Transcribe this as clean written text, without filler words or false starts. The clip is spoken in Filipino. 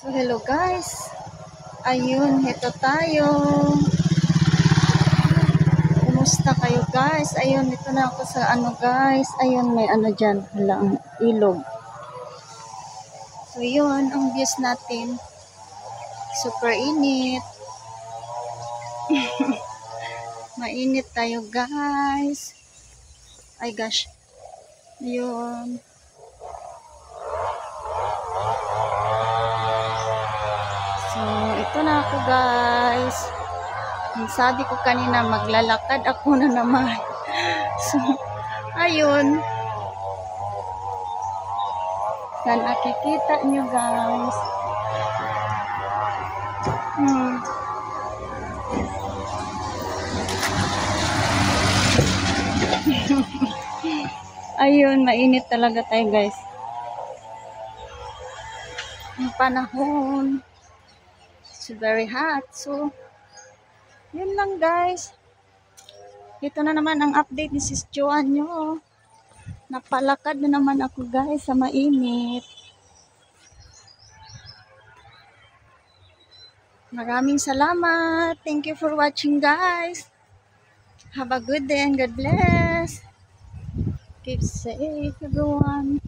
So, hello guys. Ayun, heto tayo. Kumusta kayo guys? Ayun, ito na ako sa guys. Ayun, may dyan. Hala, ang ilog. So, yun, ang views natin. Super init. Mainit tayo guys. Ay gosh. Ayun. So, ito na ako guys. Sabi ko kanina maglalakad ako na naman. So, ayun. Saan nakikita nyo guys? Ayun, mainit talaga tayo guys. Ang panahon. It's very hot. So, yun lang guys. Ito na naman ang update ni Sis Joanne nyo. Napalakad na naman ako guys sa mainit. Maraming salamat. Thank you for watching guys. Have a good day and God bless. Keep safe everyone.